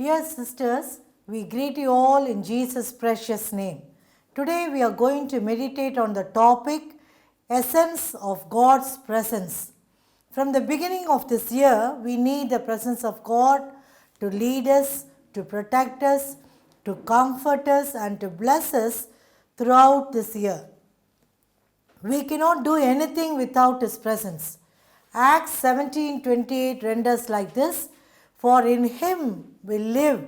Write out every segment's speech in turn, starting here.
Dear sisters, we greet you all in Jesus' precious name. Today we are going to meditate on the topic Essence of God's Presence. From the beginning of this year, we need the presence of God to lead us, to protect us, to comfort us, and to bless us throughout this year. We cannot do anything without His presence. Acts 17:28 renders like this: For in Him we live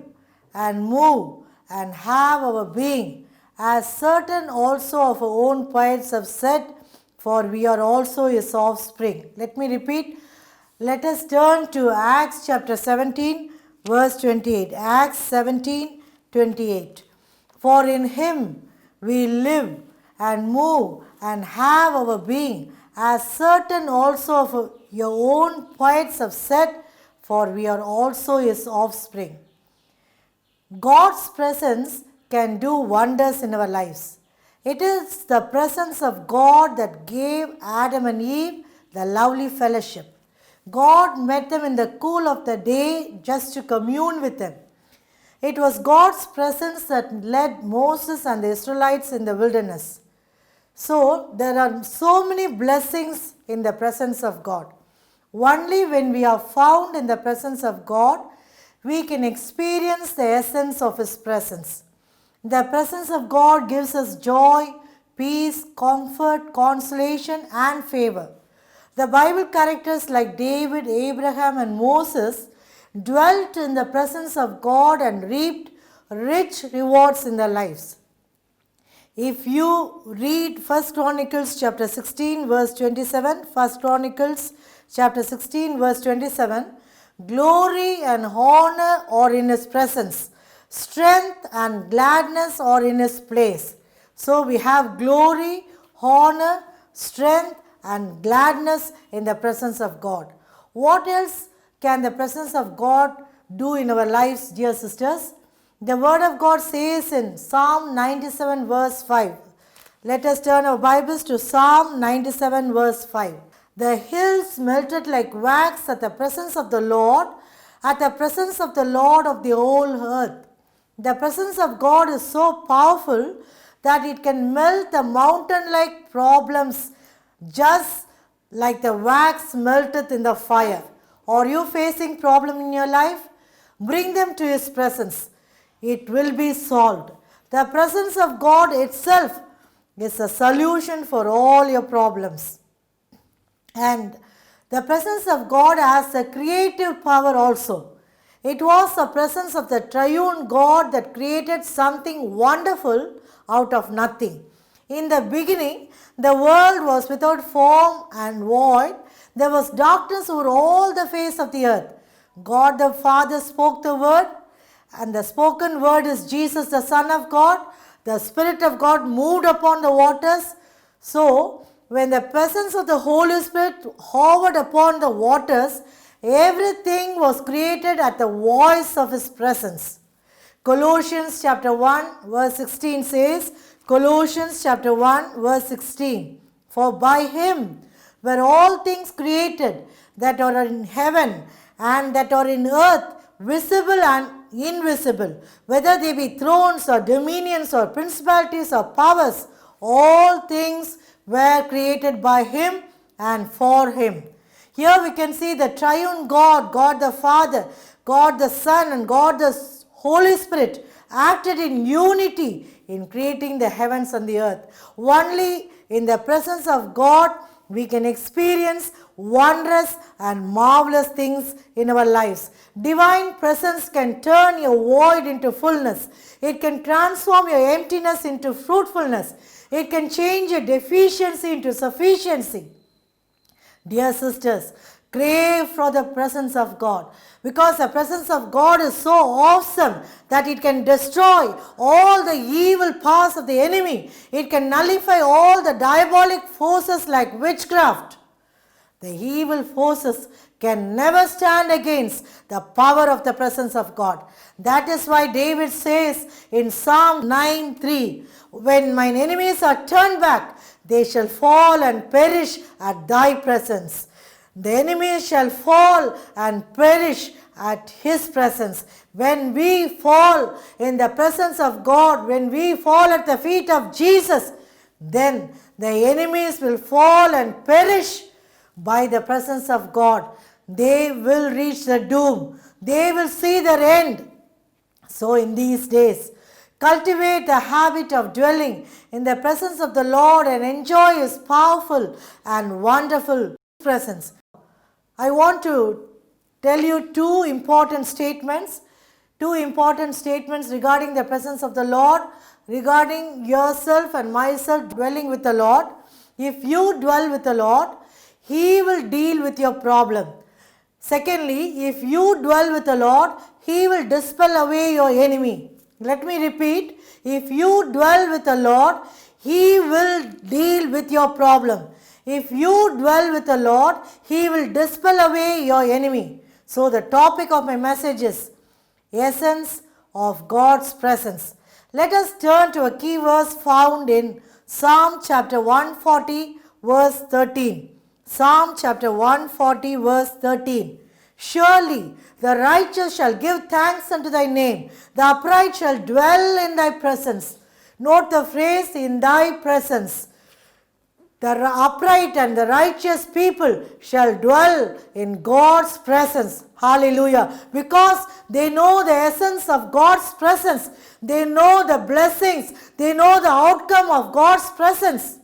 and move and have our being, as certain also of our own poets have said, for we are also His offspring. Let me repeat. Let us turn to Acts chapter 17, verse 28. Acts 17:28. For in Him we live and move and have our being, as certain also of your own poets have said, for we are also His offspring. God's presence can do wonders in our lives. It is the presence of God that gave Adam and Eve the lovely fellowship. God met them in the cool of the day just to commune with them. It was God's presence that led Moses and the Israelites in the wilderness. So, there are so many blessings in the presence of God. Only when we are found in the presence of God, we can experience the essence of His presence. The presence of God gives us joy, peace, comfort, consolation, and favor. The Bible characters like David, Abraham, and Moses dwelt in the presence of God and reaped rich rewards in their lives. If you read 1 Chronicles chapter 16 verse 27, 1 Chronicles chapter 16 verse 27, glory and honor are in His presence, strength and gladness are in His place. So we have glory, honor, strength and gladness in the presence of God. What else can the presence of God do in our lives, dear sisters? The Word of God says in Psalm 97 verse 5. Let us turn our Bibles to Psalm 97 verse 5. The hills melted like wax at the presence of the Lord, at the presence of the Lord of the whole earth. The presence of God is so powerful that it can melt the mountain-like problems just like the wax melteth in the fire. Are you facing problem in your life? Bring them to His presence. It will be solved. The presence of God itself is a solution for all your problems. And the presence of God has a creative power also. It was the presence of the triune God that created something wonderful out of nothing. In the beginning, the world was without form and void. There was darkness over all the face of the earth. God the Father spoke the word, and the spoken word is Jesus, the Son of God. The Spirit of God moved upon the waters. So, when the presence of the Holy Spirit hovered upon the waters, everything was created at the voice of His presence. Colossians chapter 1 verse 16 says, Colossians chapter 1 verse 16, For by Him were all things created that are in heaven and that are in earth, visible and invisible, whether they be thrones or dominions or principalities or powers, all things were created by Him and for Him. Here we can see the triune God, God the Father, God the Son, and God the Holy Spirit acted in unity in creating the heavens and the earth. Only in the presence of God we can experience wondrous and marvelous things in our lives. Divine presence can turn your void into fullness. It can transform your emptiness into fruitfulness. It can change your deficiency into sufficiency. Dear sisters, crave for the presence of God, because the presence of God is so awesome that it can destroy all the evil powers of the enemy. It can nullify all the diabolic forces like witchcraft. The evil forces can never stand against the power of the presence of God. That is why David says in Psalm 9:3, When mine enemies are turned back, they shall fall and perish at thy presence. The enemies shall fall and perish at His presence. When we fall in the presence of God, when we fall at the feet of Jesus, then the enemies will fall and perish by the presence of God. They will reach the doom. They will see their end. So in these days, cultivate the habit of dwelling in the presence of the Lord and enjoy His powerful and wonderful presence. I want to tell you two important statements regarding the presence of the Lord, regarding yourself and myself dwelling with the Lord. If you dwell with the Lord, He will deal with your problem. Secondly, if you dwell with the Lord, He will dispel away your enemy. Let me repeat, if you dwell with the Lord, He will deal with your problem. If you dwell with the Lord, He will dispel away your enemy. So the topic of my message is essence of God's presence. Let us turn to a key verse found in Psalm chapter 140 verse 13. Psalm chapter 140 verse 13. Surely the righteous shall give thanks unto thy name. The upright shall dwell in thy presence. Note the phrase, in thy presence. The upright and the righteous people shall dwell in God's presence. Hallelujah. Because they know the essence of God's presence. They know the blessings. They know the outcome of God's presence.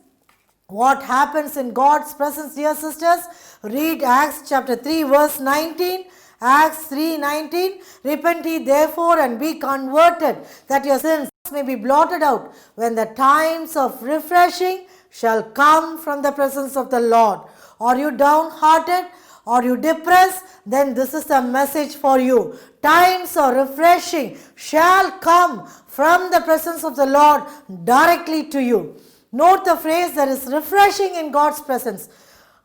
What happens in God's presence, dear sisters? Read Acts chapter 3 verse 19. Acts 3:19. Repent ye therefore and be converted, that your sins may be blotted out, when the times of refreshing shall come from the presence of the Lord. Are you downhearted? Are you depressed? Then this is the message for you. Times of refreshing shall come from the presence of the Lord directly to you. Note the phrase, there is refreshing in God's presence.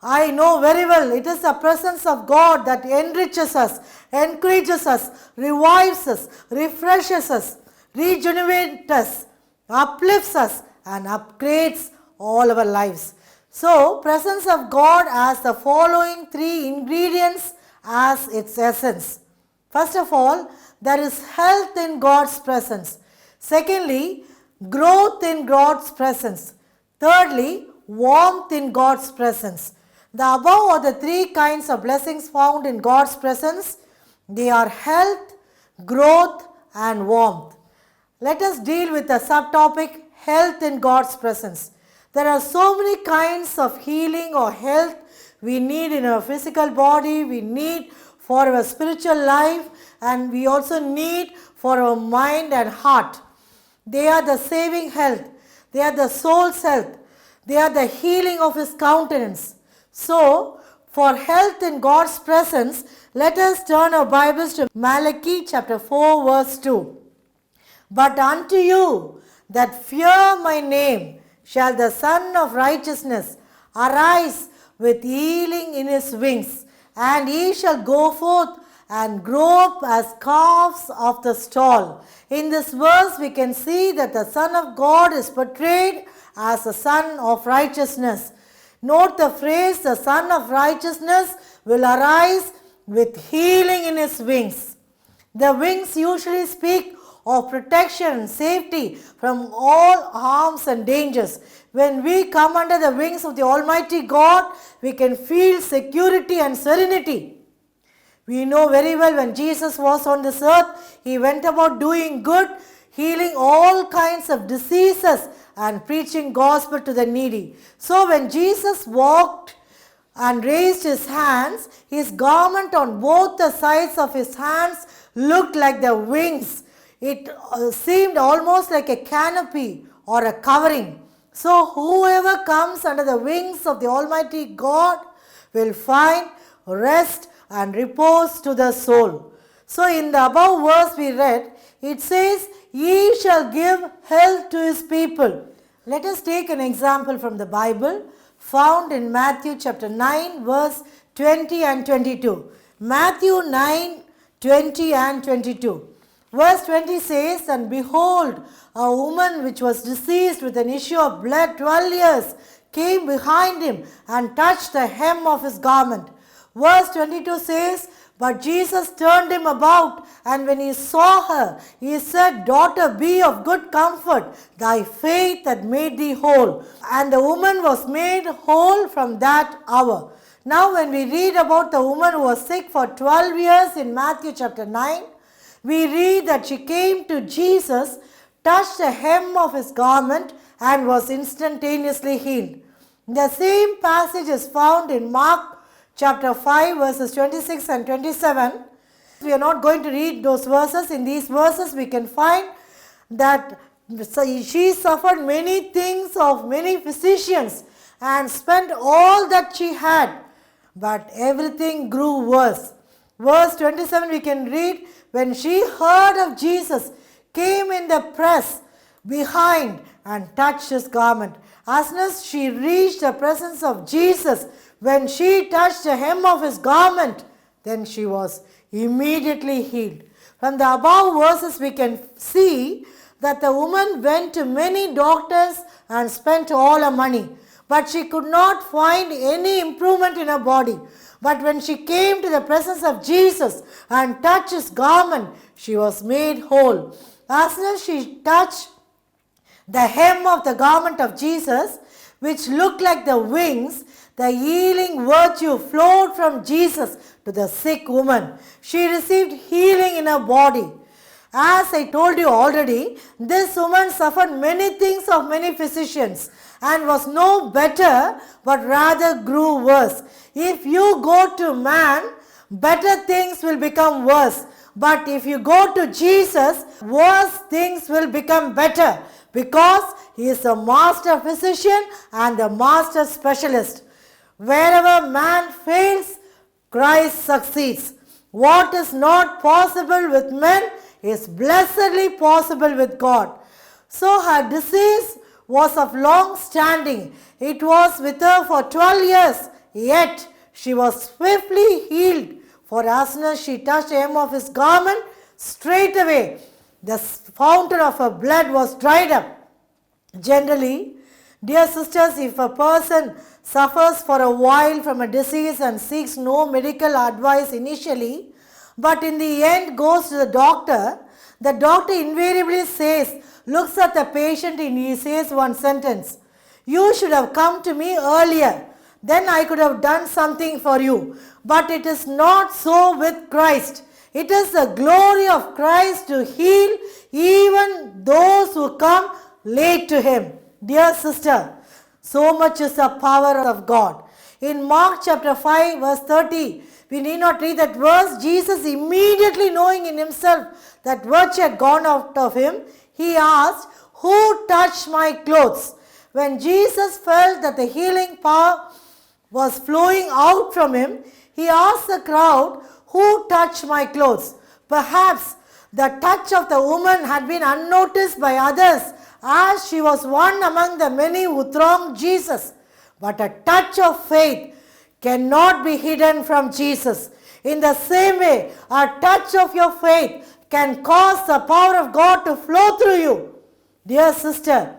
I know very well it is the presence of God that enriches us, encourages us, revives us, refreshes us, regenerates us, uplifts us, and upgrades all our lives. So, presence of God has the following three ingredients as its essence. First of all, there is health in God's presence. Secondly, growth in God's presence. Thirdly, warmth in God's presence. The above are the three kinds of blessings found in God's presence. They are health, growth, and warmth. Let us deal with the subtopic, health in God's presence. There are so many kinds of healing or health we need in our physical body, we need for our spiritual life, and we also need for our mind and heart. They are the saving health. They are the soul's health. They are the healing of His countenance. So, for health in God's presence, let us turn our Bibles to Malachi chapter 4 verse 2. But unto you that fear my name shall the Son of Righteousness arise with healing in His wings, and He shall go forth and grow up as calves of the stall. In this verse we can see that the Son of God is portrayed as the Son of Righteousness. Note the phrase, the Son of Righteousness will arise with healing in His wings. The wings usually speak of protection and safety from all harms and dangers. When we come under the wings of the Almighty God, we can feel security and serenity. We know very well when Jesus was on this earth, He went about doing good, healing all kinds of diseases and preaching gospel to the needy. So when Jesus walked and raised His hands, His garment on both the sides of His hands looked like the wings. It seemed almost like a canopy or a covering. So whoever comes under the wings of the Almighty God will find rest and repose to the soul. So in the above verse we read, it says, Ye shall give health to His people. Let us take an example from the Bible found in Matthew chapter 9 verse 20 and 22. Matthew 9, 20 and 22. Verse 20 says, And behold, a woman which was diseased with an issue of blood 12 years came behind Him and touched the hem of His garment. Verse 22 says, But Jesus turned him about, and when he saw her, he said, Daughter, be of good comfort. Thy faith hath made thee whole. And the woman was made whole from that hour. Now when we read about the woman who was sick for 12 years in Matthew chapter 9, we read that she came to Jesus, touched the hem of his garment, and was instantaneously healed. The same passage is found in Mark chapter 5 verses 26 and 27. We are not going to read those verses. In these verses we can find that she suffered many things of many physicians and spent all that she had, but everything grew worse. Verse 27 we can read, when she heard of Jesus, came in the press behind and touched his garment. As soon as she reached the presence of Jesus, when she touched the hem of his garment, then she was immediately healed. From the above verses we can see that the woman went to many doctors and spent all her money, but she could not find any improvement in her body. But when she came to the presence of Jesus and touched his garment, she was made whole. As soon as she touched the hem of the garment of Jesus, which looked like the wings, the healing virtue flowed from Jesus to the sick woman. She received healing in her body. As I told you already, this woman suffered many things of many physicians and was no better, but rather grew worse. If you go to man, better things will become worse. But if you go to Jesus, worse things will become better, because he is a master physician and a master specialist. Wherever man fails, Christ succeeds. What is not possible with men is blessedly possible with God. So her disease was of long standing. It was with her for 12 years, yet she was swiftly healed. For as soon as she touched the hem of his garment, straightway the fountain of her blood was dried up. Generally, dear sisters, if a person suffers for a while from a disease and seeks no medical advice initially, but in the end goes to the doctor invariably says, looks at the patient and he says one sentence, you should have come to me earlier, then I could have done something for you. But it is not so with Christ. It is the glory of Christ to heal even those who come late to him. Dear sister, so much is the power of God. In Mark chapter 5 verse 30, we need not read that verse. Jesus, immediately knowing in himself that virtue had gone out of him, he asked, who touched my clothes? When Jesus felt that the healing power was flowing out from him, he asked the crowd, who touched my clothes? Perhaps the touch of the woman had been unnoticed by others, as she was one among the many who thronged Jesus. But a touch of faith cannot be hidden from Jesus. In the same way, a touch of your faith can cause the power of God to flow through you. Dear sister,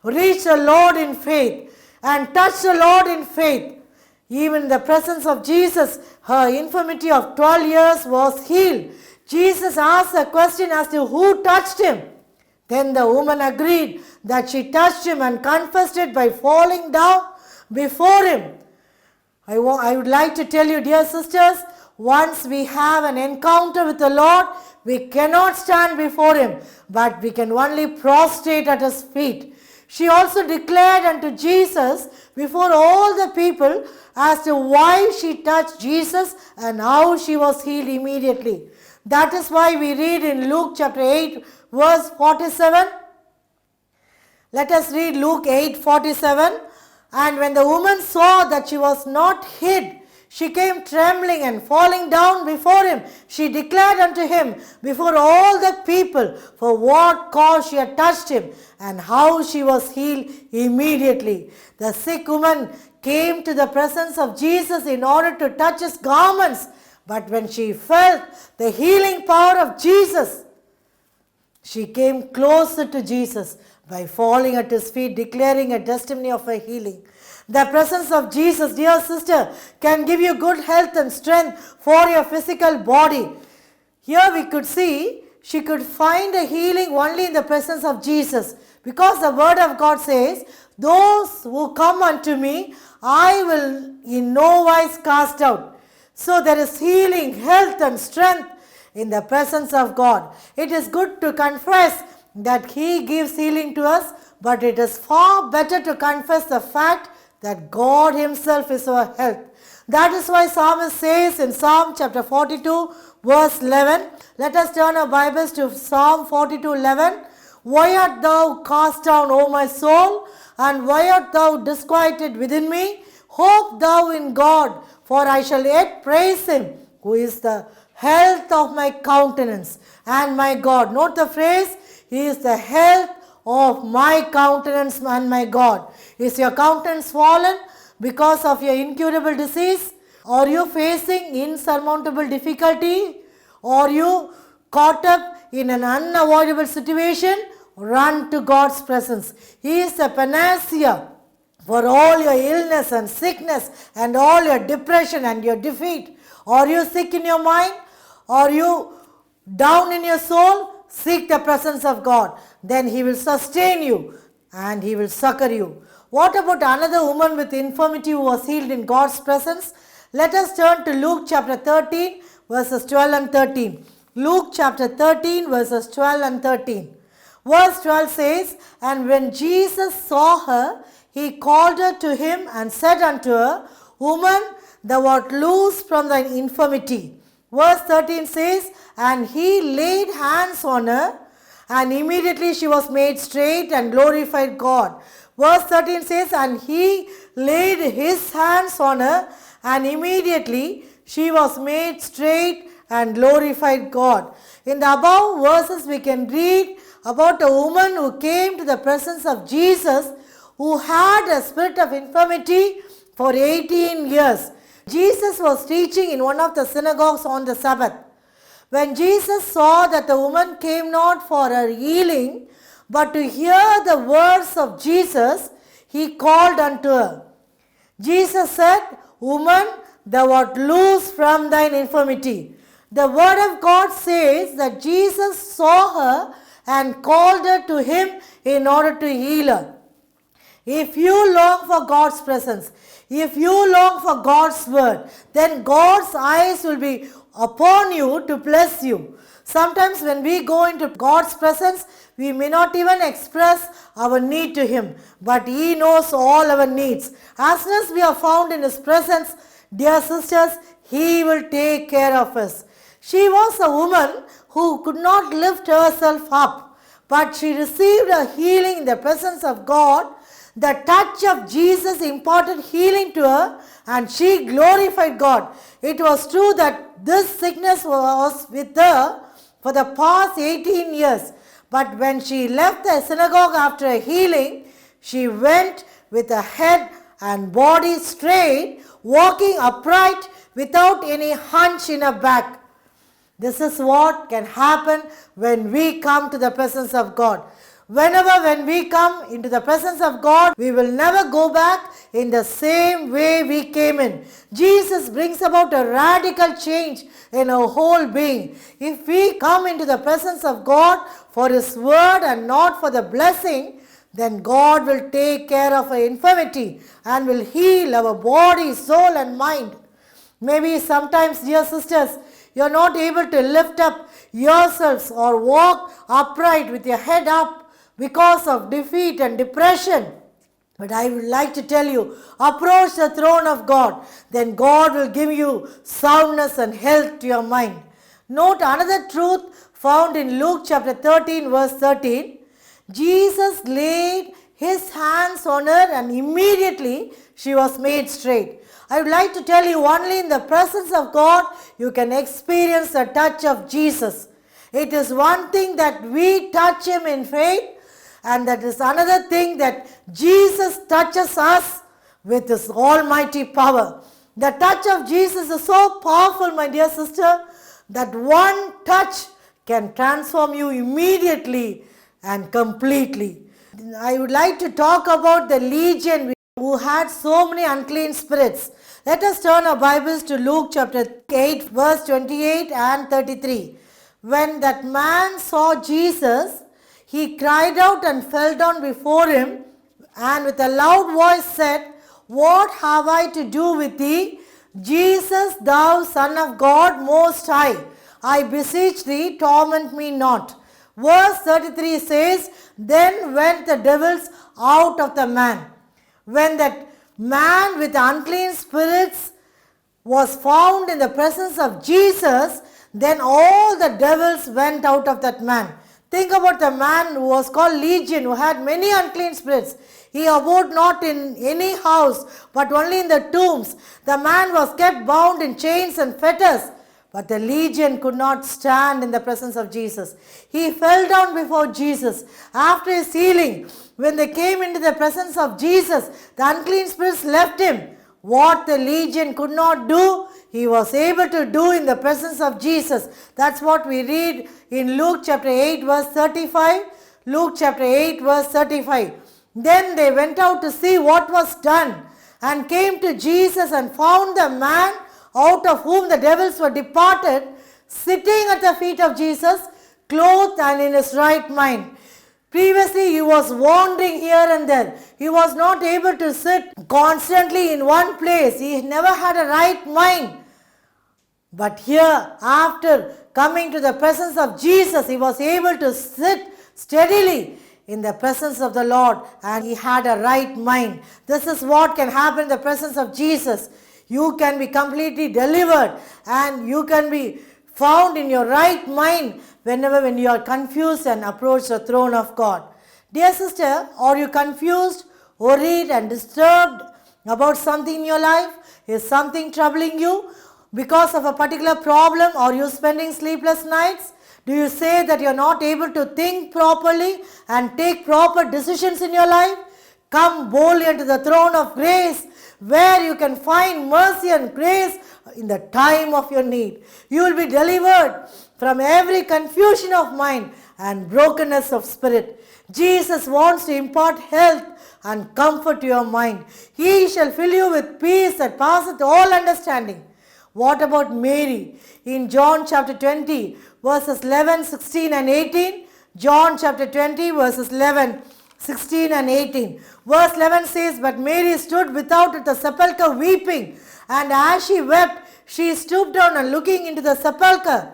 reach the Lord in faith and touch the Lord in faith. Even in the presence of Jesus, her infirmity of 12 years was healed. Jesus asked a question as to who touched him. Then the woman agreed that she touched him and confessed it by falling down before him. I would like to tell you, dear sisters, once we have an encounter with the Lord, we cannot stand before him, but we can only prostrate at his feet. She also declared unto Jesus before all the people as to why she touched Jesus and how she was healed immediately. That is why we read in Luke chapter 8 verse 47. Let us read Luke 8:47. And when the woman saw that she was not hid, she came trembling and falling down before him. She declared unto him before all the people for what cause she had touched him and how she was healed immediately. The sick woman came to the presence of Jesus in order to touch his garments. But when she felt the healing power of Jesus, she came closer to Jesus by falling at his feet, declaring a testimony of a healing. The presence of Jesus, dear sister, can give you good health and strength for your physical body. Here we could see she could find a healing only in the presence of Jesus, because the word of God says, those who come unto me, I will in no wise cast out. So there is healing, health and strength in the presence of God. It is good to confess that He gives healing to us, but it is far better to confess the fact that God Himself is our health. That is why Psalmist says in Psalm chapter 42 verse 11, let us turn our Bibles to Psalm 42:11. Why art thou cast down, O my soul, and why art thou disquieted within me? Hope thou in God, for I shall yet praise Him, who is the health of my countenance and my God. Note the phrase, He is the health of my countenance and my God. Is your countenance fallen because of your incurable disease? Are you facing insurmountable difficulty? Are you caught up in an unavoidable situation? Run to God's presence. He is the panacea for all your illness and sickness and all your depression and your defeat. Are you sick in your mind? Are you down in your soul? Seek the presence of God. Then He will sustain you and He will succor you. What about another woman with infirmity who was healed in God's presence? Let us turn to Luke chapter 13 verses 12 and 13. Luke chapter 13 verses 12 and 13. Verse 12 says, and when Jesus saw her, He called her to Him and said unto her, Woman, thou art loosed from thine infirmity. Verse 13 says, and He laid hands on her, and immediately she was made straight and glorified God. Verse 13 says, and He laid His hands on her, and immediately she was made straight and glorified God. In the above verses we can read about a woman who came to the presence of Jesus, who had a spirit of infirmity for 18 years. Jesus was teaching in one of the synagogues on the Sabbath. When Jesus saw that the woman came not for her healing, but to hear the words of Jesus, He called unto her. Jesus said, Woman, thou art loosed from thine infirmity. The word of God says that Jesus saw her and called her to Him in order to heal her. If you long for God's presence, if you long for God's word, then God's eyes will be upon you to bless you. Sometimes when we go into God's presence, we may not even express our need to Him, but He knows all our needs. As soon as we are found in His presence, dear sisters, He will take care of us. She was a woman who could not lift herself up, but she received a healing in the presence of God. The touch of Jesus imparted healing to her, and she glorified God. It was true that this sickness was with her for the past 18 years. But when she left the synagogue after a healing, she went with her head and body straight, walking upright without any hunch in her back. This is what can happen when we come to the presence of God. When we come into the presence of God, we will never go back in the same way we came in. Jesus brings about a radical change in our whole being. If we come into the presence of God for His word and not for the blessing, then God will take care of our infirmity and will heal our body, soul and mind. Maybe sometimes, dear sisters, you are not able to lift up yourselves or walk upright with your head up because of defeat and depression. But I would like to tell you, approach the throne of God. Then God will give you soundness and health to your mind. Note another truth found in Luke chapter 13 verse 13. Jesus laid His hands on her and immediately she was made straight. I would like to tell you, only in the presence of God you can experience the touch of Jesus. It is one thing that we touch Him in faith, and that is another thing that Jesus touches us with His almighty power. The touch of Jesus is so powerful, my dear sister, that one touch can transform you immediately and completely. I would like to talk about the legion who had so many unclean spirits. Let us turn our Bibles to Luke chapter 8, verse 28 and 33. When that man saw Jesus, he cried out and fell down before him, and with a loud voice said, "What have I to do with thee, Jesus, thou Son of God Most High? I beseech thee, torment me not." Verse 33 says, "Then went the devils out of the man." When that man with unclean spirits was found in the presence of Jesus, then all the devils went out of that man. Think about the man who was called Legion, who had many unclean spirits. He abode not in any house, but only in the tombs. The man was kept bound in chains and fetters. But the legion could not stand in the presence of Jesus. He fell down before Jesus. After his healing, when they came into the presence of Jesus, the unclean spirits left him. What the legion could not do, he was able to do in the presence of Jesus. That's what we read in Luke chapter 8 verse 35. Luke chapter 8 verse 35. Then they went out to see what was done, and came to Jesus and found the man out of whom the devils were departed, sitting at the feet of Jesus, clothed and in his right mind. Previously he was wandering here and there. He was not able to sit constantly in one place. He never had a right mind. But here, after coming to the presence of Jesus, he was able to sit steadily in the presence of the Lord, and he had a right mind. This is what can happen in the presence of Jesus. You can be completely delivered, and you can be found in your right mind when you are confused and approach the throne of God. Dear sister, are you confused, worried and disturbed about something in your life? Is something troubling you because of a particular problem? Are you spending sleepless nights? Do you say that you are not able to think properly and take proper decisions in your life? Come boldly unto the throne of grace, where you can find mercy and grace in the time of your need. You will be delivered from every confusion of mind and brokenness of spirit. Jesus wants to impart health and comfort to your mind. He shall fill you with peace that passeth all understanding. What about Mary? In John chapter 20, verses 11, 16 and 18. John chapter 20, verses 11, 16 and 18. Verse 11 says, "But Mary stood without at the sepulchre weeping, and as she wept, she stooped down and looking into the sepulchre.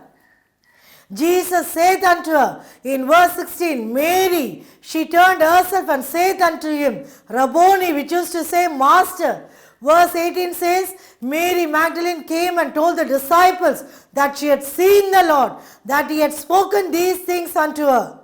Jesus saith unto her," in verse 16, "Mary." She turned herself and saith unto him, "Rabboni," which used to say, Master. Verse 18 says, Mary Magdalene came and told the disciples that she had seen the Lord, that he had spoken these things unto her.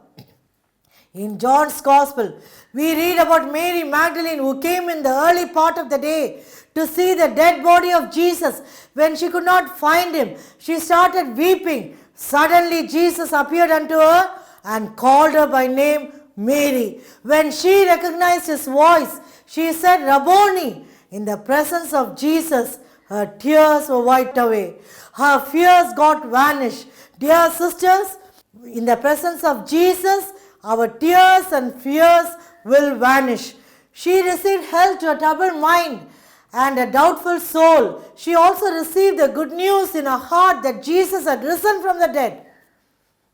In John's Gospel, we read about Mary Magdalene, who came in the early part of the day to see the dead body of Jesus. When she could not find him, she started weeping. Suddenly Jesus appeared unto her and called her by name, Mary. When she recognized his voice, she said, Rabboni. In the presence of Jesus, her tears were wiped away. Her fears got vanished. Dear sisters, in the presence of Jesus, our tears and fears will vanish. She received health to a troubled mind and a doubtful soul. She also received the good news in her heart that Jesus had risen from the dead.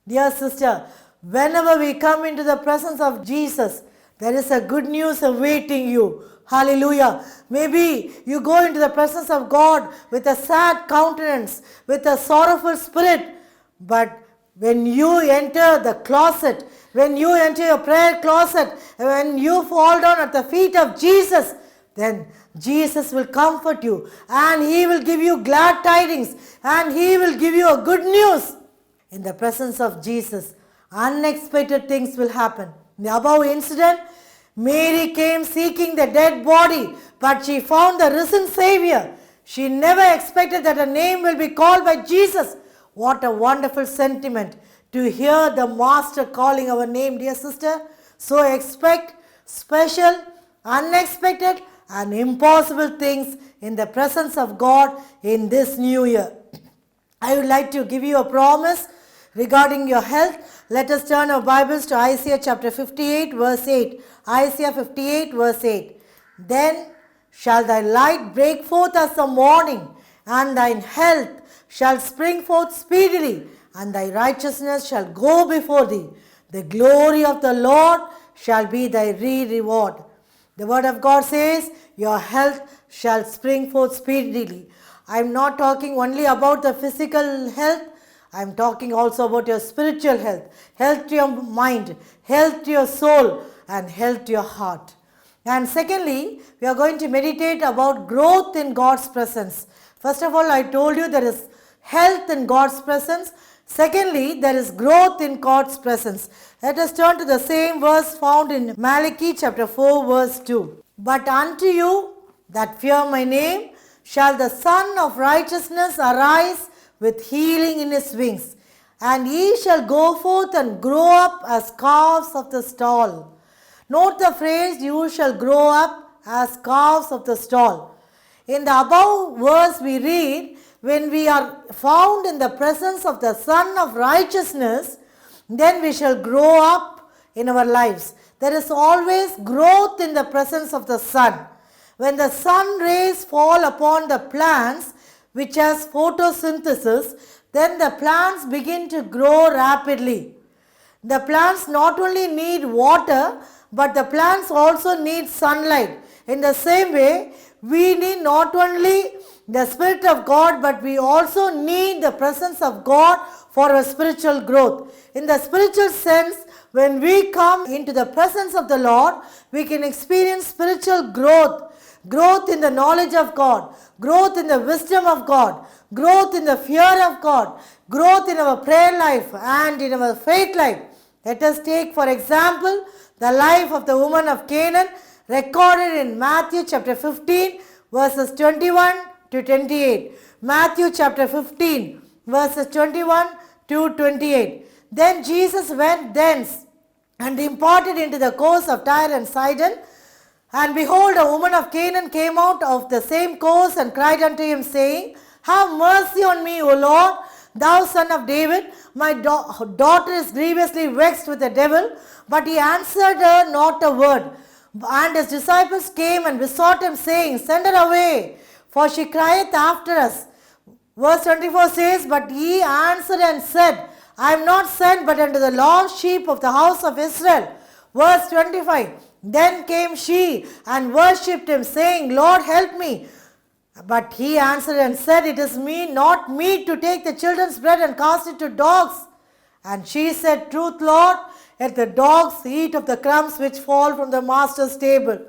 Dear sister, whenever we come into the presence of Jesus, there is a good news awaiting you. Hallelujah. Maybe you go into the presence of God with a sad countenance, with a sorrowful spirit, but when you enter the closet, when you enter your prayer closet, when you fall down at the feet of Jesus, then Jesus will comfort you and he will give you glad tidings and he will give you a good news. In the presence of Jesus, unexpected things will happen. In the above incident, Mary came seeking the dead body, but she found the risen Savior. She never expected that her name will be called by Jesus. What a wonderful sentiment to hear the Master calling our name, dear sister. So expect special, unexpected and impossible things in the presence of God in this new year. I would like to give you a promise regarding your health. Let us turn our Bibles to Isaiah chapter 58 verse 8. Isaiah 58 verse 8. Then shall thy light break forth as the morning, and thine health shall spring forth speedily, and thy righteousness shall go before thee. The glory of the Lord shall be thy reward. The word of God says, your health shall spring forth speedily. I am not talking only about the physical health. I am talking also about your spiritual health. Health to your mind, health to your soul, and health to your heart. And secondly, we are going to meditate about growth in God's presence. First of all, I told you there is health in God's presence. Secondly, there is growth in God's presence. Let us turn to the same verse found in Malachi chapter 4 verse 2. But unto you that fear my name shall the Son of righteousness arise with healing in his wings, and ye shall go forth and grow up as calves of the stall. Note the phrase, you shall grow up as calves of the stall. In the above verse we read, when we are found in the presence of the Son of righteousness, then we shall grow up in our lives. There is always growth in the presence of the sun. When the sun rays fall upon the plants, which has photosynthesis, then the plants begin to grow rapidly. The plants not only need water, but the plants also need sunlight. In the same way, we need not only the Spirit of God, but we also need the presence of God for our spiritual growth. In the spiritual sense, when we come into the presence of the Lord, we can experience spiritual growth. Growth in the knowledge of God, growth in the wisdom of God, growth in the fear of God, growth in our prayer life and in our faith life. Let us take, for example, the life of the woman of Canaan recorded in Matthew chapter 15 verses 21 to 28. Matthew chapter 15 verses 21 to 28. Then Jesus went thence and departed into the coast of Tyre and Sidon. And behold, a woman of Canaan came out of the same coast and cried unto him, saying, have mercy on me, O Lord, thou son of David. My daughter is grievously vexed with the devil. But he answered her not a word. And his disciples came and besought him, saying, send her away, for she crieth after us. Verse 24 says, but he answered and said, I am not sent but unto the lost sheep of the house of Israel. Verse 25, then came she and worshipped him, saying, Lord, help me. But he answered and said, it is not meet to take the children's bread and cast it to dogs. And she said, truth, Lord, let the dogs eat of the crumbs which fall from the master's table.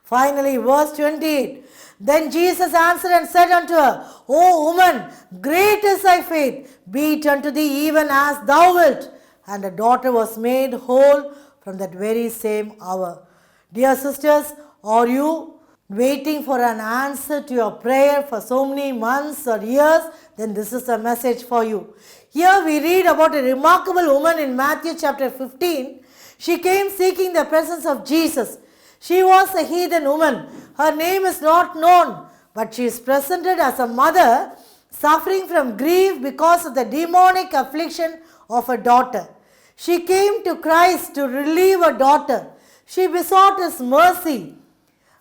Finally, verse 28, then Jesus answered and said unto her, O woman, great is thy faith, be it unto thee even as thou wilt. And the daughter was made whole from that very same hour. Dear sisters, are you waiting for an answer to your prayer for so many months or years? Then this is a message for you. Here we read about a remarkable woman in Matthew chapter 15. She came seeking the presence of Jesus. She was a heathen woman. Her name is not known, but she is presented as a mother suffering from grief because of the demonic affliction of her daughter. She came to Christ to relieve her daughter. She besought his mercy.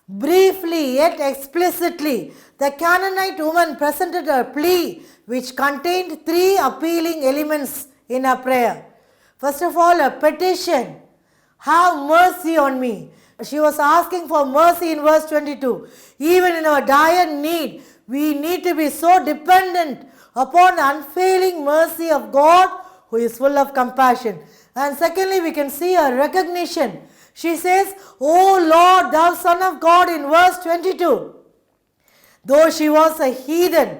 Briefly yet explicitly, the Canaanite woman presented her plea, which contained three appealing elements in her prayer. First of all, a petition. Have mercy on me. She was asking for mercy in verse 22. Even in our dire need, we need to be so dependent upon the unfailing mercy of God, who is full of compassion. And secondly, we can see a recognition. She says, O Lord, thou Son of God, in verse 22. Though she was a heathen,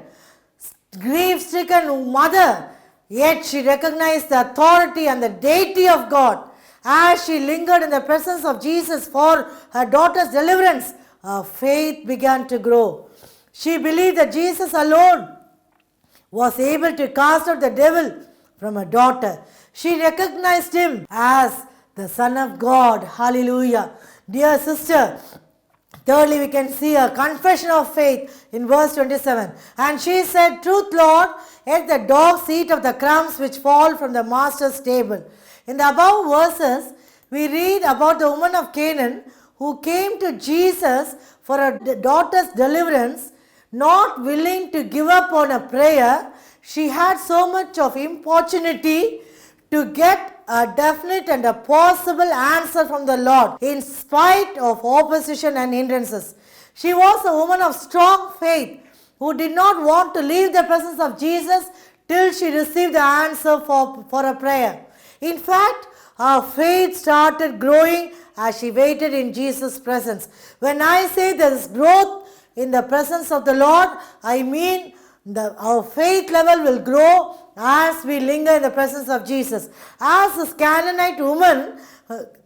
grief-stricken mother, yet she recognized the authority and the deity of God. As she lingered in the presence of Jesus for her daughter's deliverance, her faith began to grow. She believed that Jesus alone was able to cast out the devil from her daughter. She recognized him as the Son of God. Hallelujah. Dear sister, thirdly, we can see a confession of faith in verse 27. And she said, truth, Lord, let the dogs eat of the crumbs which fall from the master's table. In the above verses, we read about the woman of Canaan who came to Jesus for her daughter's deliverance, not willing to give up on a prayer. She had so much of importunity to get a definite and a possible answer from the Lord in spite of opposition and hindrances. She was a woman of strong faith who did not want to leave the presence of Jesus till she received the answer for a prayer. In fact, her faith started growing as she waited in Jesus' presence. When I say there is growth in the presence of the Lord, I mean our faith level will grow as we linger in the presence of Jesus. As this Canaanite woman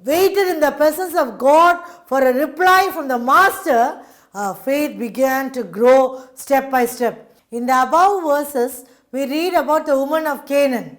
waited in the presence of God for a reply from the Master, her faith began to grow step by step. In the above verses, we read about the woman of Canaan.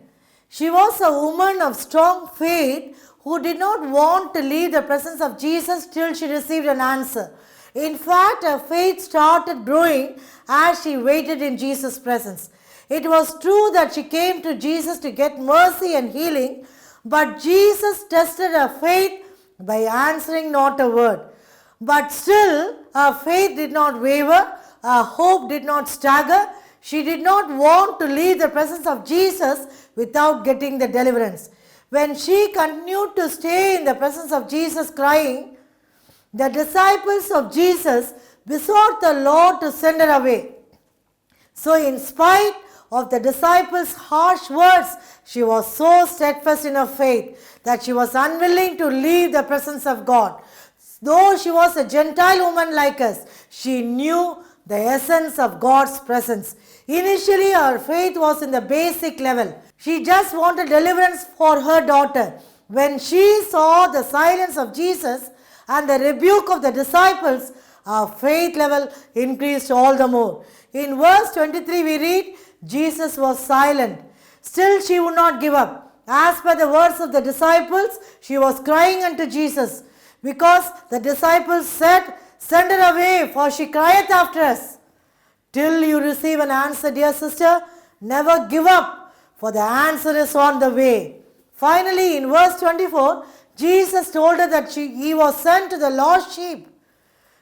She was a woman of strong faith who did not want to leave the presence of Jesus till she received an answer. In fact, her faith started growing as she waited in Jesus' presence. It was true that she came to Jesus to get mercy and healing, but Jesus tested her faith by answering not a word. But still, her faith did not waver, her hope did not stagger. She did not want to leave the presence of Jesus without getting the deliverance. When she continued to stay in the presence of Jesus crying, the disciples of Jesus besought the Lord to send her away. So in spite of the disciples' harsh words, she was so steadfast in her faith that she was unwilling to leave the presence of God. Though she was a Gentile woman like us, she knew the essence of God's presence. Initially, her faith was in the basic level. She just wanted deliverance for her daughter. When she saw the silence of Jesus and the rebuke of the disciples, her faith level increased all the more. In verse 23, we read, Jesus was silent. Still, she would not give up. As per the words of the disciples, she was crying unto Jesus, because the disciples said, send her away, for she crieth after us. Till you receive an answer, dear sister, never give up, for the answer is on the way. Finally, in verse 24, Jesus told her that he was sent to the lost sheep.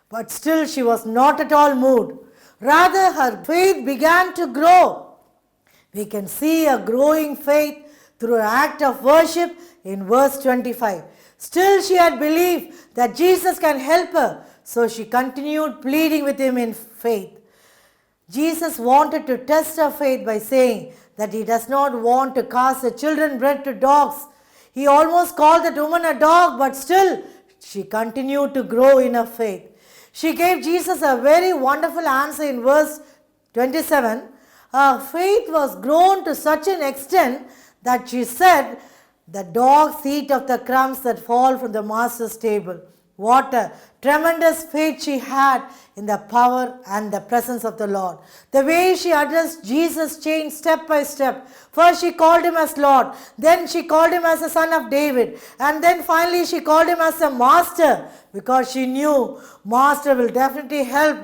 But still she was not at all moved. Rather, her faith began to grow. We can see a growing faith through an act of worship in verse 25. Still she had belief that Jesus can help her, so she continued pleading with him in faith. Jesus wanted to test her faith by saying that he does not want to cast the children bread to dogs. He almost called that woman a dog, but still she continued to grow in her faith. She gave Jesus a very wonderful answer in verse 27. Her faith was grown to such an extent that she said, the dogs eat of the crumbs that fall from the master's table. What a tremendous faith she had in the power and the presence of the Lord. The way she addressed Jesus changed step by step. First she called him as Lord, then she called him as a son of David, and then finally she called him as a master, because she knew master will definitely help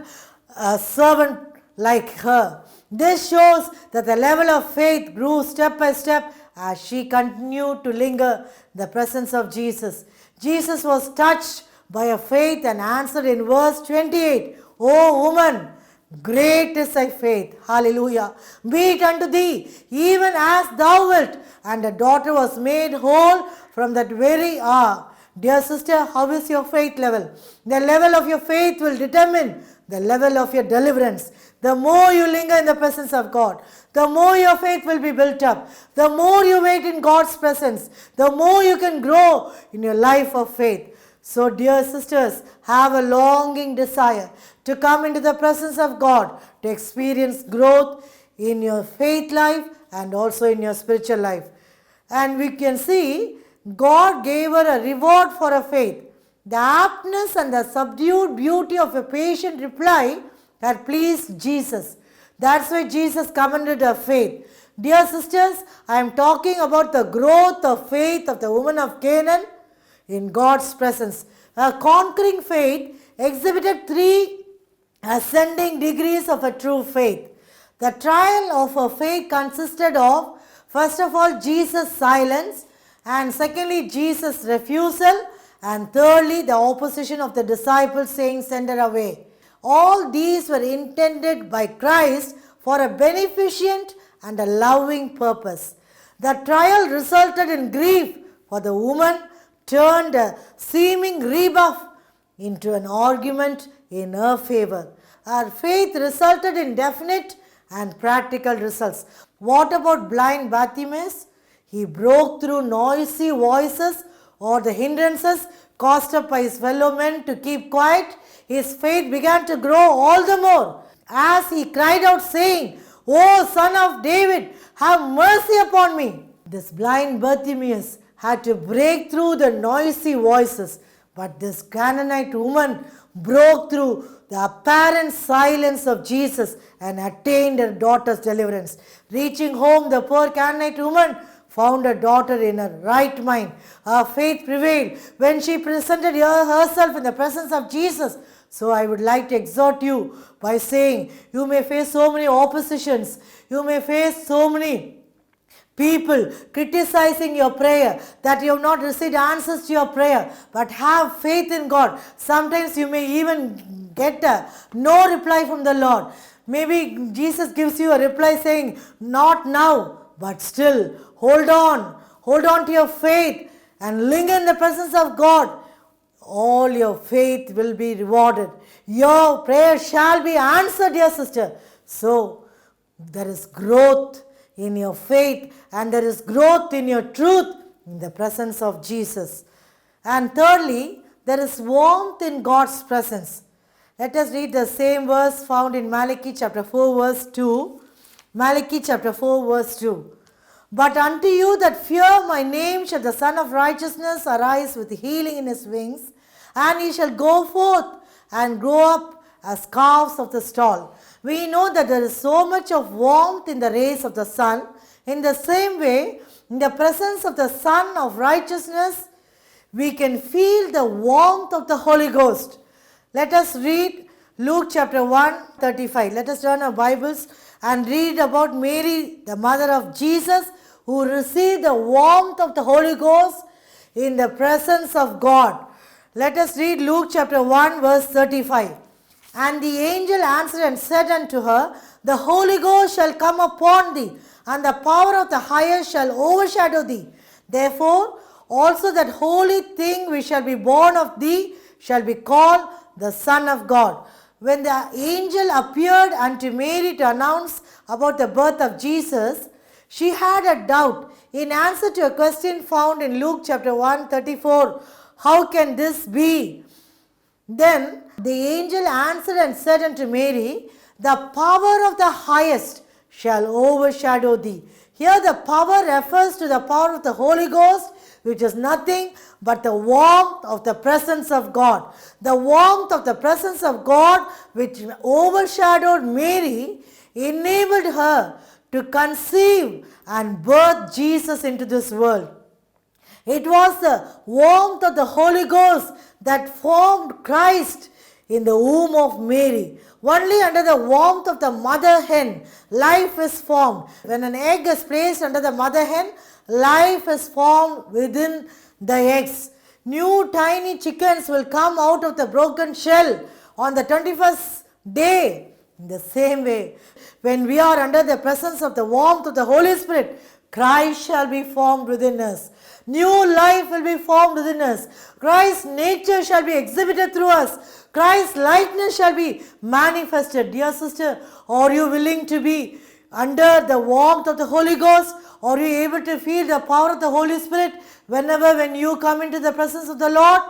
a servant like her. This shows that the level of faith grew step by step as she continued to linger in the presence of Jesus. Jesus was touched by a faith and answered in verse 28, O woman, great is thy faith. Hallelujah. Be it unto thee, even as thou wilt. And the daughter was made whole from that very hour. Dear sister, how is your faith level? The level of your faith will determine the level of your deliverance. The more you linger in the presence of God, the more your faith will be built up. The more you wait in God's presence, the more you can grow in your life of faith. So, dear sisters, have a longing desire to come into the presence of God, to experience growth in your faith life and also in your spiritual life. And we can see God gave her a reward for her faith. The aptness and the subdued beauty of a patient reply had pleased Jesus. That's why Jesus commended her faith. Dear sisters, I am talking about the growth of faith of the woman of Canaan in God's presence. Her conquering faith exhibited 3 ascending degrees of a true faith. The trial of her faith consisted of, first of all, Jesus' silence, And secondly, Jesus' refusal. And thirdly, the opposition of the disciples saying, send her away. All these were intended by Christ for a beneficent and a loving purpose. The trial resulted in grief for the woman, turned a seeming rebuff into an argument in her favor. Her faith resulted in definite and practical results. What about blind Bartimaeus? He broke through noisy voices or the hindrances caused up by his fellow men to keep quiet. His faith began to grow all the more as he cried out saying, O Son of David, have mercy upon me. This blind Bartimaeus had to break through the noisy voices, but this Canaanite woman broke through the apparent silence of Jesus and attained her daughter's deliverance. Reaching home, the poor Canaanite woman found her daughter in her right mind. Her faith prevailed when she presented herself in the presence of Jesus. So I would like to exhort you by saying, you may face so many oppositions, you may face so many people criticizing your prayer, that you have not received answers to your prayer, but have faith in God. Sometimes you may even get a no reply from the Lord. Maybe Jesus gives you a reply saying, not now, but still hold on to your faith and linger in the presence of God. All your faith will be rewarded. Your prayer shall be answered, dear sister. So there is growth in your faith and there is growth in your truth in the presence of Jesus. And thirdly, there is warmth in God's presence. Let us read the same verse found in Malachi chapter 4 verse 2. Malachi chapter 4 verse 2. But unto you that fear my name shall the Son of Righteousness arise with healing in his wings, and he shall go forth and grow up as calves of the stall. We know that there is so much of warmth in the rays of the sun. In the same way, in the presence of the Son of Righteousness, we can feel the warmth of the Holy Ghost. Let us read Luke chapter 1:35. Let us turn our Bibles and read about Mary, the mother of Jesus, who received the warmth of the Holy Ghost in the presence of God. Let us read Luke chapter 1 verse 35. And the angel answered and said unto her, the Holy Ghost shall come upon thee, and the power of the highest shall overshadow thee. Therefore also that holy thing which shall be born of thee shall be called the Son of God. When the angel appeared unto Mary to announce about the birth of Jesus, she had a doubt. In answer to a question found in Luke chapter 1:34, how can this be? Then the angel answered and said unto Mary, the power of the highest shall overshadow thee. Here the power refers to the power of the Holy Ghost, which is nothing but the warmth of the presence of God. The warmth of the presence of God which overshadowed Mary enabled her to conceive and birth Jesus into this world. It was the warmth of the Holy Ghost that formed Christ in the womb of Mary. Only under the warmth of the mother hen, life is formed. When an egg is placed under the mother hen, life is formed within the eggs. New tiny chickens will come out of the broken shell on the 21st day. In the same way, when we are under the presence of the warmth of the Holy Spirit, Christ shall be formed within us. New life will be formed within us. Christ's nature shall be exhibited through us. Christ's likeness shall be manifested. Dear sister, are you willing to be under the warmth of the Holy Ghost? Are you able to feel the power of the Holy Spirit when you come into the presence of the Lord?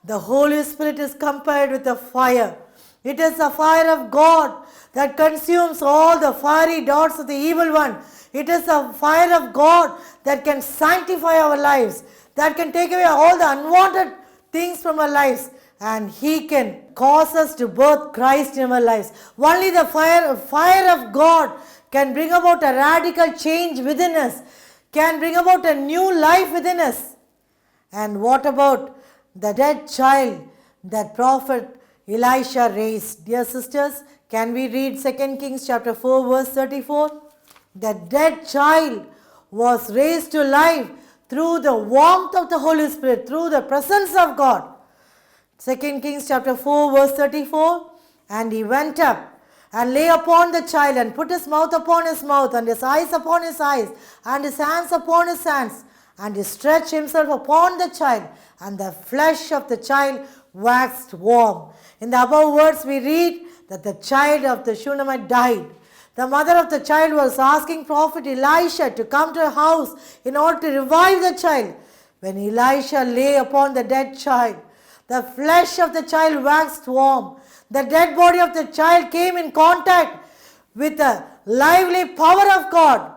The Holy Spirit is compared with a fire. It is the fire of God that consumes all the fiery darts of the evil one. It is the fire of God that can sanctify our lives, that can take away all the unwanted things from our lives, and He can cause us to birth Christ in our lives. Only the fire of God can bring about a radical change within us, can bring about a new life within us. And what about the dead child that prophet Elisha raised? Dear sisters, can we read 2 Kings chapter 4 verse 34? The dead child was raised to life through the warmth of the Holy Spirit, through the presence of God. 2 Kings chapter 4 verse 34, and he went up and lay upon the child and put his mouth upon his mouth and his eyes upon his eyes and his hands upon his hands, and he stretched himself upon the child, and the flesh of the child waxed warm. In the above words we read that the child of the Shunammite died. The mother of the child was asking prophet Elisha to come to her house in order to revive the child. When Elisha lay upon the dead child, the flesh of the child waxed warm. The dead body of the child came in contact with the lively power of God.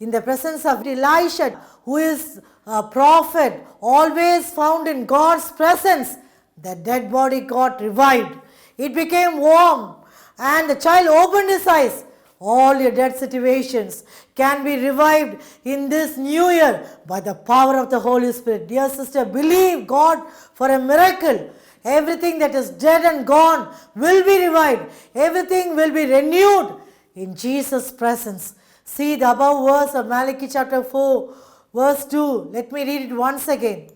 In the presence of Elisha, who is a prophet, always found in God's presence, the dead body got revived. It became warm, and the child opened his eyes. All your dead situations can be revived in this new year by the power of the Holy Spirit. Dear sister, believe God for a miracle. Everything that is dead and gone will be revived. Everything will be renewed in Jesus' presence. See the above verse of Malachi chapter 4 verse 2. Let me read it once again.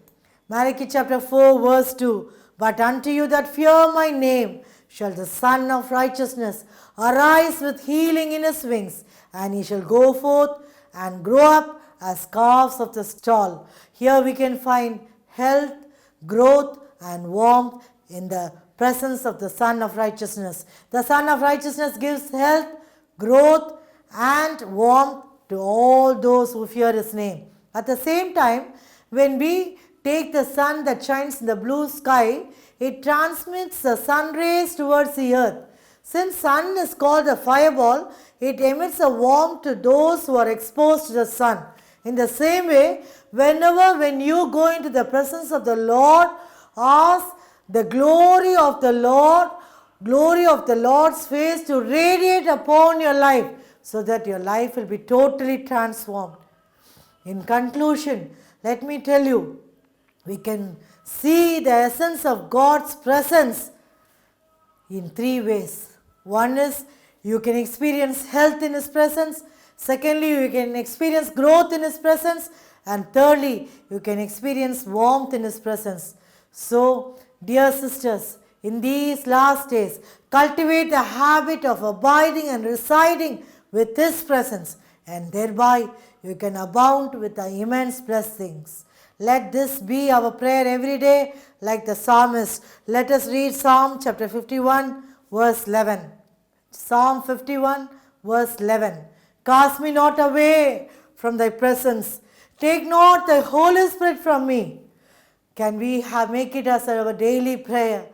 Malachi chapter 4 verse 2. But unto you that fear my name shall the Son of Righteousness arise with healing in his wings, and he shall go forth and grow up as calves of the stall. Here we can find health, growth and warmth in the presence of the Son of Righteousness. The Son of Righteousness gives health, growth and warmth to all those who fear his name. At the same time, when we take the sun that shines in the blue sky, it transmits the sun rays towards the earth. Since sun is called a fireball, it emits a warmth to those who are exposed to the sun. In the same way, when you go into the presence of the Lord, ask the glory of the Lord's face to radiate upon your life, so that your life will be totally transformed. In conclusion, let me tell you, we can see the essence of God's presence in three ways. One is you can experience health in his presence. Secondly, you can experience growth in his presence. And thirdly, you can experience warmth in his presence. So, dear sisters, in these last days, cultivate the habit of abiding and residing with his presence, and thereby you can abound with the immense blessings. Let this be our prayer every day, like the psalmist. Let us read Psalm chapter 51 verse 11. Psalm 51 verse 11. Cast me not away from thy presence. Take not thy Holy Spirit from me. Can we make it as our daily prayer?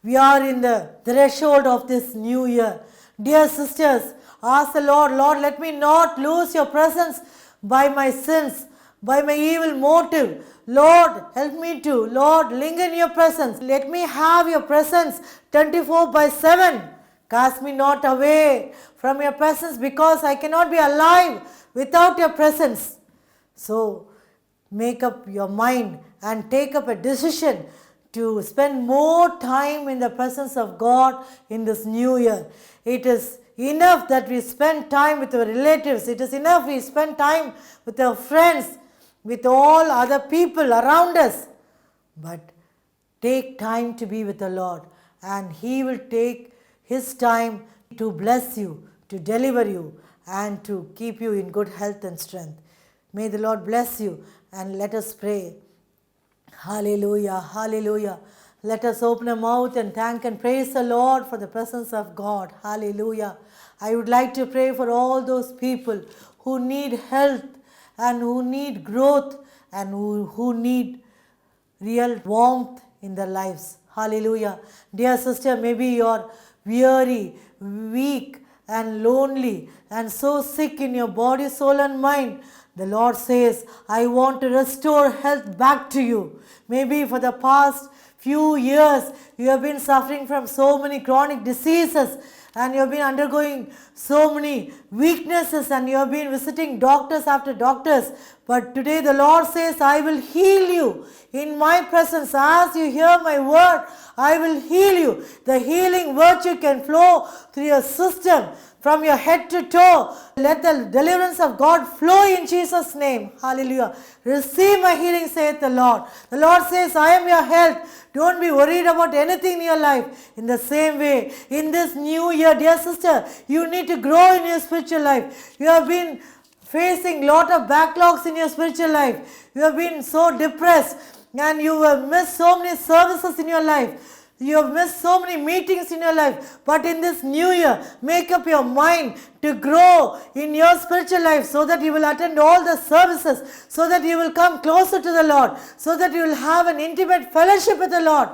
We are in the threshold of this new year. Dear sisters, ask the Lord, Lord, let me not lose your presence by my sins, by my evil motive. Lord, help me to, Lord, linger in your presence. Let me have your presence 24/7. Cast me not away from your presence, because I cannot be alive without your presence. So, make up your mind and take up a decision to spend more time in the presence of God in this new year. It is enough that we spend time with our relatives. It is enough we spend time with our friends, with all other people around us. But take time to be with the Lord, and He will take His time to bless you, to deliver you, and to keep you in good health and strength. May the Lord bless you, and let us pray. Hallelujah, hallelujah. Let us open our mouth and thank and praise the Lord for the presence of God. Hallelujah. I would like to pray for all those people who need health and who need growth and who need real warmth in their lives. Hallelujah. Dear sister, maybe you are weary, weak and lonely and so sick in your body, soul and mind. The Lord says, I want to restore health back to you. Maybe for the past few years, you have been suffering from so many chronic diseases, and you have been undergoing so many weaknesses, and you have been visiting doctors after doctors. But today the Lord says, I will heal you in my presence. As you hear my word, I will heal you. The healing virtue can flow through your system, from your head to toe. Let the deliverance of God flow in Jesus' name. Hallelujah. Receive my healing, saith the Lord. The Lord says, I am your health. Don't be worried about anything in your life. In the same way, in this new year, dear sister, you need to grow in your spiritual life. You have been facing lot of backlogs in your spiritual life. You have been so depressed and you have missed so many services in your life. You have missed so many meetings in your life. But in this new year, make up your mind to grow in your spiritual life so that you will attend all the services, so that you will come closer to the Lord, so that you will have an intimate fellowship with the Lord.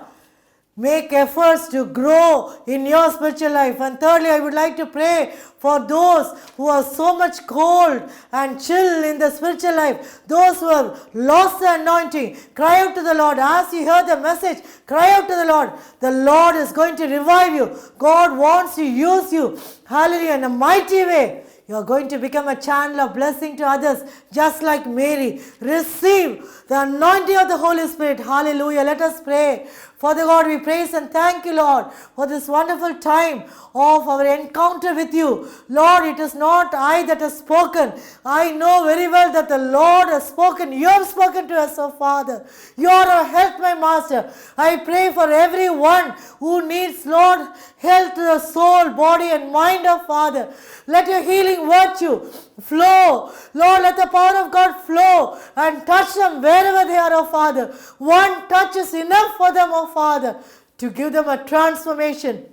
Make efforts to grow in your spiritual life. And thirdly, I would like to pray for those who are so much cold and chill in the spiritual life, those who have lost the anointing. Cry out to the Lord. As you hear the message, cry out to the Lord. The Lord is going to revive you. God wants to use you. Hallelujah. In a mighty way. You are going to become a channel of blessing to others, just like Mary. Receive the anointing of the Holy Spirit. Hallelujah. Let us pray. Father God, we praise and thank you, Lord, for this wonderful time of our encounter with you. Lord, it is not I that has spoken. I know very well that the Lord has spoken. You have spoken to us, oh Father. You are our health, my Master. I pray for everyone who needs, Lord, health to the soul, body and mind, oh Father. Let your healing virtue flow. Lord, let the power of God flow and touch them wherever they are, oh Father. One touch is enough for them, oh Father, to give them a transformation.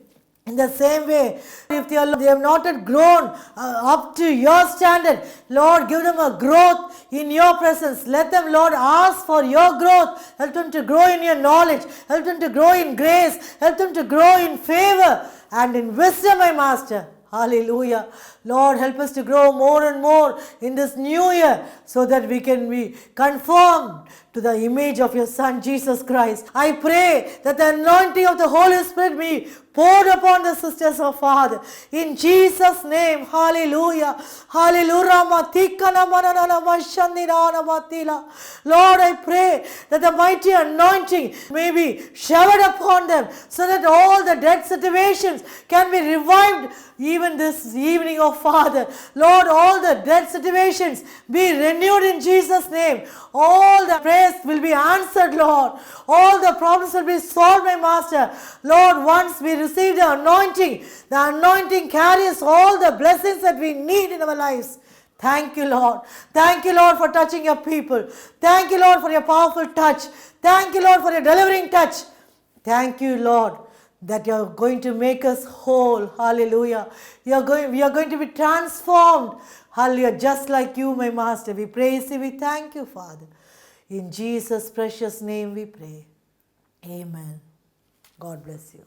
In the same way, if they have not yet grown up to your standard, Lord, give them a growth in your presence. Let them, Lord, ask for your growth. Help them to grow in your knowledge. Help them to grow in grace. Help them to grow in favor and in wisdom, my Master. Hallelujah. Lord, help us to grow more and more in this new year so that we can be conformed to the image of your Son, Jesus Christ. I pray that the anointing of the Holy Spirit be poured upon the sisters of Father. In Jesus' name, hallelujah. Hallelujah. Lord, I pray that the mighty anointing may be showered upon them so that all the dead situations can be revived even this evening, oh Father. Lord, all the dead situations be renewed in Jesus' name. All the prayers will be answered, Lord. All the problems will be solved, my Master. Lord, once we receive the anointing carries all the blessings that we need in our lives. Thank you, Lord. Thank you, Lord, for touching your people. Thank you, Lord, for your powerful touch. Thank you, Lord, for your delivering touch. Thank you, Lord, that you are going to make us whole. Hallelujah. We are going to be transformed. Hallelujah. Just like you, my Master. We praise you. We thank you, Father. In Jesus' precious name we pray. Amen. God bless you.